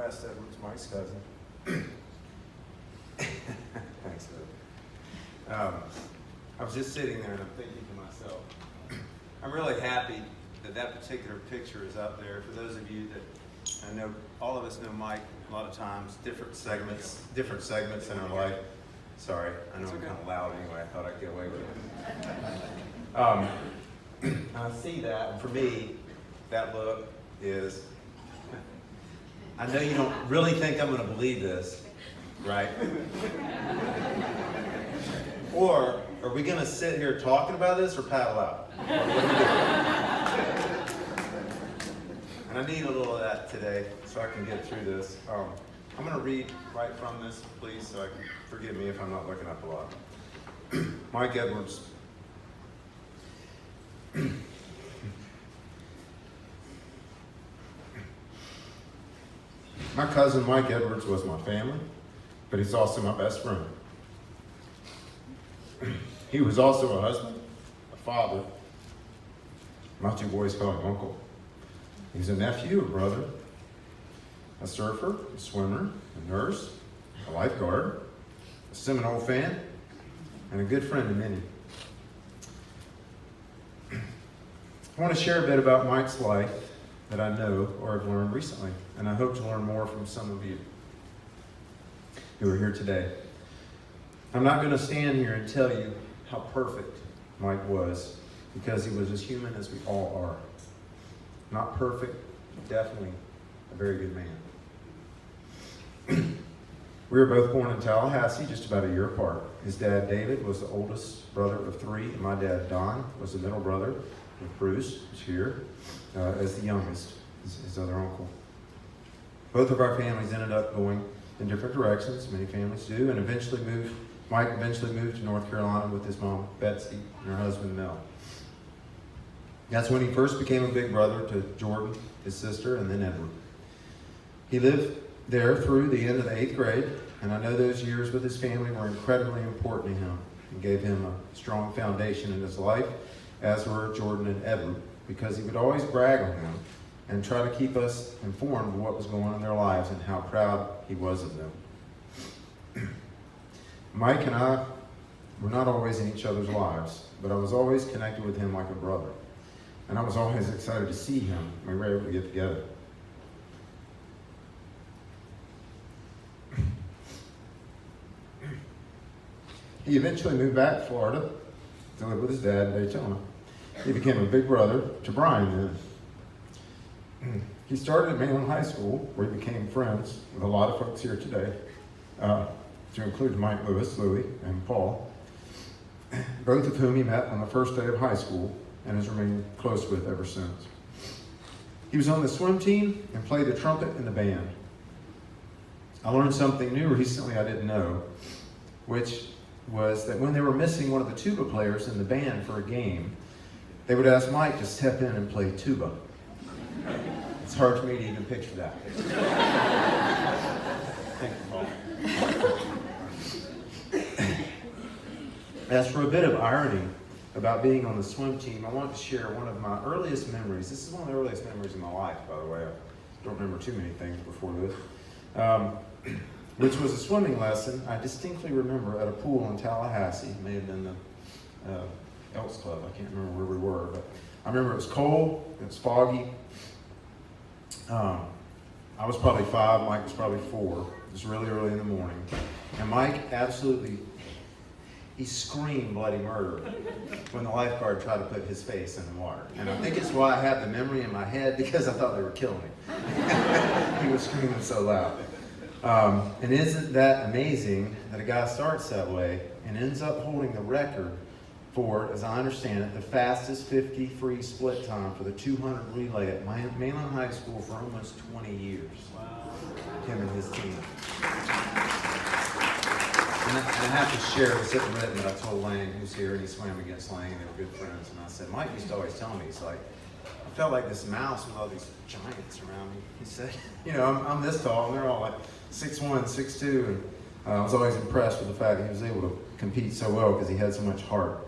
West Edwards, Mike's cousin. Thanks, Doug. I was just sitting there and I'm thinking to myself, I'm really happy that that particular picture is up there. For those of you that I know, all of us know Mike a lot of times, different segments in our life. Sorry, I know I'm kind of loud anyway. I thought I'd get away with it. I see that, and for me, that look is, I know you don't really think I'm going to believe this, right? Or are we going to sit here talking about this or paddle out? What are we doing? And I need a little of that today so I can get through this. I'm going to read right from this, please, so I can forgive me if I'm not looking up a lot. Mike Edwards. My cousin Mike Edwards was my family, but he's also my best friend. He was also a husband, a father. My two boys call him Uncle. He's a nephew, a brother, a surfer, a swimmer, a nurse, a lifeguard, a Seminole fan, and a good friend to many. I want to share a bit about Mike's life that I know or have learned recently, and I hope to learn more from some of you who are here today. I'm not going to stand here and tell you how perfect Mike was, because he was as human as we all are. Not perfect, but definitely a very good man. We were both born in Tallahassee, just about a year apart. His dad, David, was the oldest brother of three, and my dad, Don, was the middle brother, and Bruce was here as the youngest, his other uncle. Both of our families ended up going in different directions, many families do, and Mike eventually moved to North Carolina with his mom, Betsy, and her husband, Mel. That's when he first became a big brother to Jordan, his sister, and then Edward. He lived there through the end of the 8th grade, and I know those years with his family were incredibly important to him and gave him a strong foundation in his life, as were Jordan and Edward, because he would always brag on them and try to keep us informed of what was going on in their lives and how proud he was of them. Mike and I were not always in each other's lives, but I was always connected with him like a brother. And I was always excited to see him when we were able to get together. He eventually moved back to Florida to live with his dad in Daytona. He became a big brother to Brian then. He started at Mainland High School, where he became friends with a lot of folks here today, to include Mike Lewis, Louie, and Paul, both of whom he met on the first day of high school and has remained close with ever since. He was on the swim team and played the trumpet in the band. I learned something new recently I didn't know, which was that when they were missing one of the tuba players in the band for a game, they would ask Mike to step in and play tuba. It's hard for me to even picture that. Thank you, Paul. As for a bit of irony about being on the swim team, I want to share one of my earliest memories. This is one of the earliest memories in my life, by the way. I don't remember too many things before this. Which was a swimming lesson I distinctly remember at a pool in Tallahassee. It may have been the Elks Club. I can't remember where we were, but I remember it was cold, it was foggy. I was probably 5, Mike was probably 4. It was really early in the morning. And Mike he screamed bloody murder when the lifeguard tried to put his face in the water. And I think it's why I have the memory in my head, because I thought they were killing me. He was screaming so loud. And isn't that amazing that a guy starts that way and ends up holding the record for, as I understand it, the fastest 50 free split time for the 200 relay at Mainland High School for almost 20 years. Wow. Him and his team. And I have to share, it was at Redmond, I told Lang, who's here, and he swam against Lang, and they were good friends, and I said, Mike used to always tell me, he's like, I felt like this mouse with all these giants around me. He said, I'm this tall, and they're all like 6'1", 6'2", and I was always impressed with the fact that he was able to compete so well because he had so much heart.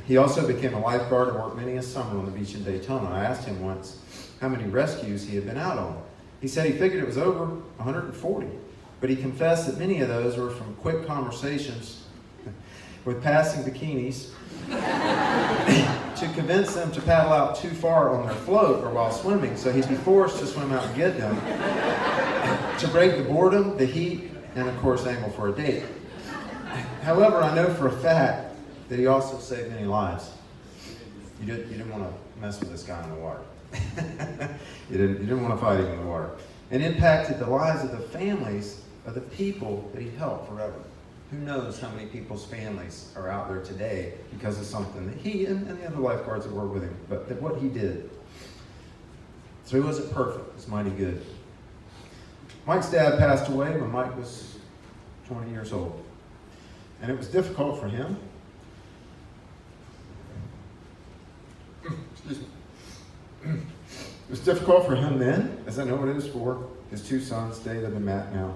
He also became a lifeguard and worked many a summer on the beach in Daytona. I asked him once how many rescues he had been out on, He said he figured it was over 140, but he confessed that many of those were from quick conversations with passing bikinis to convince them to paddle out too far on their float or while swimming, so he'd be forced to swim out and get them, to break the boredom, the heat, and of course angle for a date. However, I know for a fact that he also saved many lives. You didn't want to mess with this guy in the water. you didn't want to fight him in the water. And impacted the lives of the families of the people that he helped forever. Who knows how many people's families are out there today because of something that he and the other lifeguards that worked with him, but that what he did. So he wasn't perfect. It was mighty good. Mike's dad passed away when Mike was 20 years old. And it was difficult for him. Excuse me. It was difficult for him then, as I know it is for his two sons, David and Matt, now.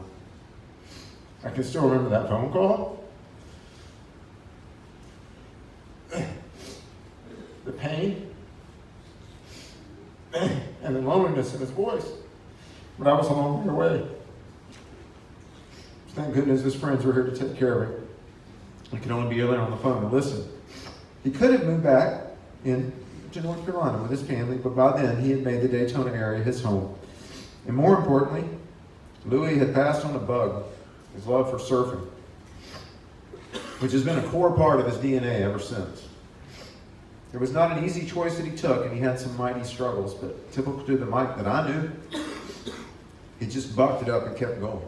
I can still remember that phone call. The pain and the loneliness in his voice. But I was a long way away. Thank goodness his friends were here to take care of him. He could only be there on the phone and listen. He could have moved back to North Carolina with his family, but by then he had made the Daytona area his home. And more importantly, Louis had passed on a bug, his love for surfing, which has been a core part of his DNA ever since. It was not an easy choice that he took, and he had some mighty struggles, but typical to the Mike that I knew, he just bucked it up and kept going.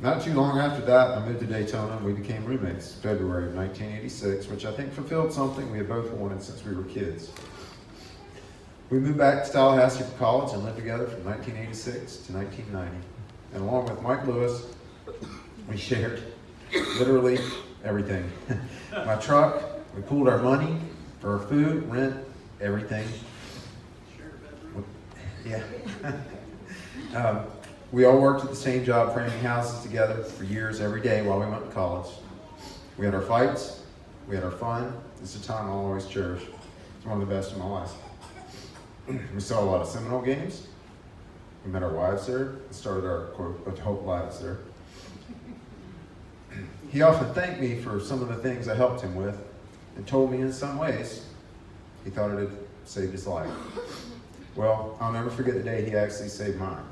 Not too long after that, I moved to Daytona, and we became roommates February of 1986, which I think fulfilled something we had both wanted since we were kids. We moved back to Tallahassee for college and lived together from 1986 to 1990. And along with Mike Lewis, we shared literally everything. My truck, we pooled our money for our food, rent, everything. Yeah. We all worked at the same job, framing houses together for years, every day while we went to college. We had our fights, we had our fun. It's a time I'll always cherish. It's one of the best in my life. We saw a lot of Seminole games. We met our wives there and started our quote, hope lives there. He often thanked me for some of the things I helped him with and told me in some ways he thought it had saved his life. Well, I'll never forget the day he actually saved mine.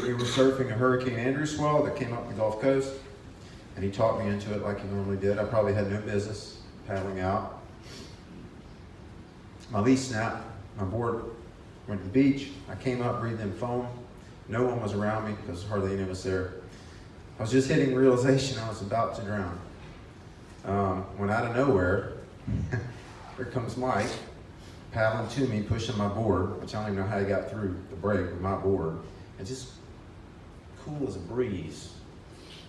We were surfing a Hurricane Andrew swell that came up the Gulf Coast, and he taught me into it like he normally did. I probably had no business paddling out. My leash snapped, my board went to the beach. I came up, breathed in foam. No one was around me because hardly any of us there. I was just hitting realization I was about to drown. When out of nowhere, here comes Mike, paddling to me, pushing my board, which I don't even know how he got through the break with my board, and just cool as a breeze,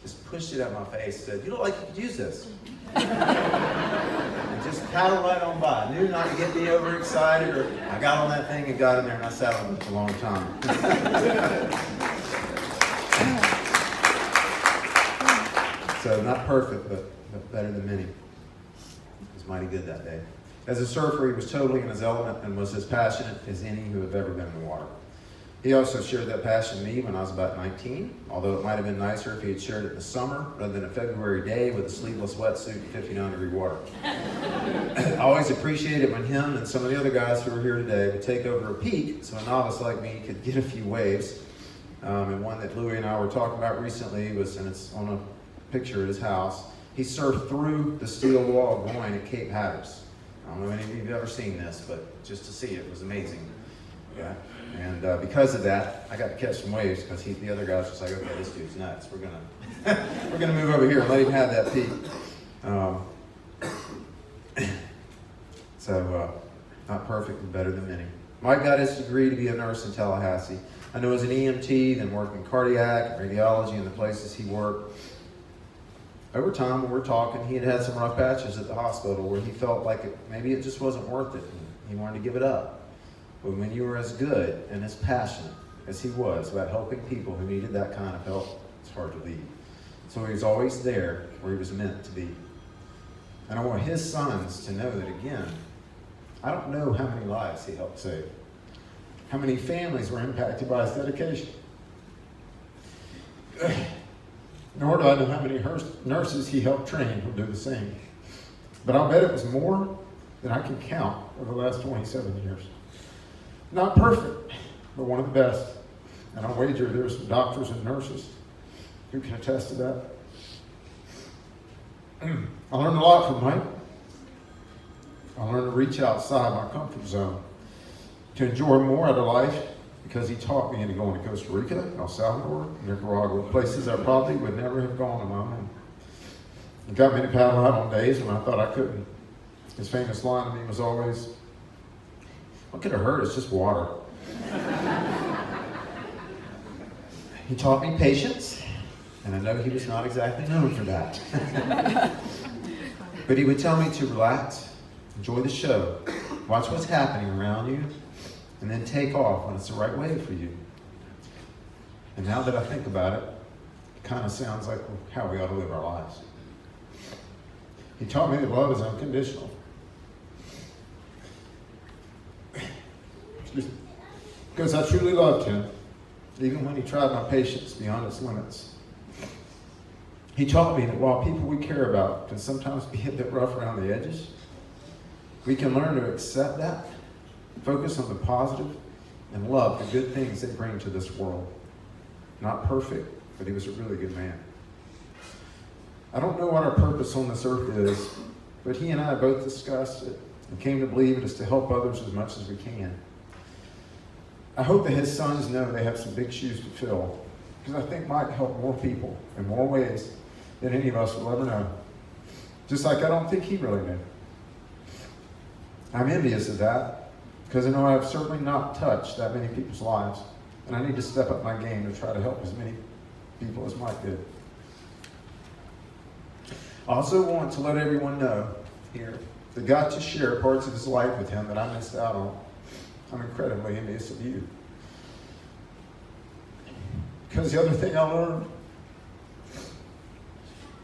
just pushed it at my face, said, "You look like you could use this." And just paddled right on by. I knew not to get me overexcited, or I got on that thing and got in there, and I sat on it for a long time. So not perfect, but better than many. It was mighty good that day. As a surfer, he was totally in his element and was as passionate as any who have ever been in the water. He also shared that passion with me when I was about 19, although it might have been nicer if he had shared it in the summer rather than a February day with a sleeveless wetsuit in 59-degree water. I always appreciated when him and some of the other guys who were here today would take over a peak so a novice like me could get a few waves. And one that Louis and I were talking about recently was, and it's on a picture at his house, he surfed through the steel wall going at Cape Hatteras. I don't know if any of you have ever seen this, but just to see it was amazing. Yeah. And because of that, I got to catch some waves because the other guys was like, "Okay, this dude's nuts. We're gonna move over here and let him have that peak." Not perfect, but better than many. Mike got his degree to be a nurse in Tallahassee. I know as an EMT, then worked in cardiac and radiology in the places he worked. Over time, when we're talking, he had had some rough patches at the hospital where he felt like maybe it just wasn't worth it. He wanted to give it up. But when you were as good and as passionate as he was about helping people who needed that kind of help, it's hard to leave. So he was always there where he was meant to be. And I want his sons to know that again, I don't know how many lives he helped save, how many families were impacted by his dedication. Nor do I know how many nurses he helped train who'll do the same. But I'll bet it was more than I can count over the last 27 years. Not perfect, but one of the best. And I'll wager there's some doctors and nurses who can attest to that. I learned a lot from Mike. I learned to reach outside my comfort zone, to enjoy more out of life, because he taught me into going to Costa Rica, El Salvador, Nicaragua, places I probably would never have gone on my own. He got me to paddle out on days when I thought I couldn't. His famous line to me was always, "What could have hurt? It's just water." He taught me patience, and I know he was not exactly known for that. But he would tell me to relax, enjoy the show, watch what's happening around you, and then take off when it's the right way for you. And now that I think about it, it kind of sounds like how we ought to live our lives. He taught me that love is unconditional. Because I truly loved him, even when he tried my patience beyond its limits. He taught me that while people we care about can sometimes be a bit rough around the edges, we can learn to accept that, focus on the positive, and love the good things they bring to this world. Not perfect, but he was a really good man. I don't know what our purpose on this earth is, but he and I both discussed it and came to believe it is to help others as much as we can. I hope that his sons know they have some big shoes to fill, because I think Mike helped more people in more ways than any of us will ever know. Just like I don't think he really knew. I'm envious of that, because I know I've certainly not touched that many people's lives, and I need to step up my game to try to help as many people as Mike did. I also want to let everyone know here that got to share parts of his life with him that I missed out on. I'm incredibly envious of you. Because the other thing I learned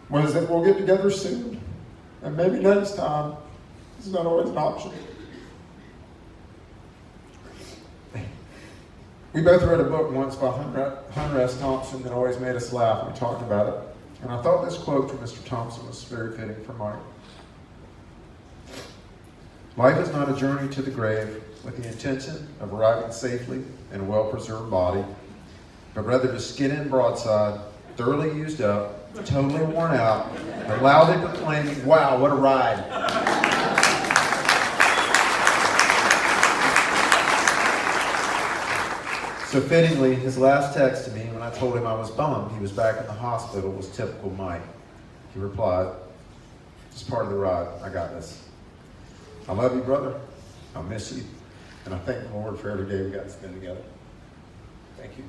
was that we'll get together soon, and maybe next time is not always an option. We both read a book once by Hunter S. Thompson that always made us laugh when we talked about it. And I thought this quote from Mr. Thompson was very fitting for Mike. Life is not a journey to the grave with the intention of arriving safely in a well-preserved body, but rather to skid in broadside, thoroughly used up, totally worn out, and loudly proclaiming, "Wow, what a ride." So fittingly, his last text to me when I told him I was bummed he was back in the hospital was typical Mike. He replied, "It's part of the ride. I got this. I love you, brother. I'll miss you. And I thank the Lord for every day we got to spend together." Thank you.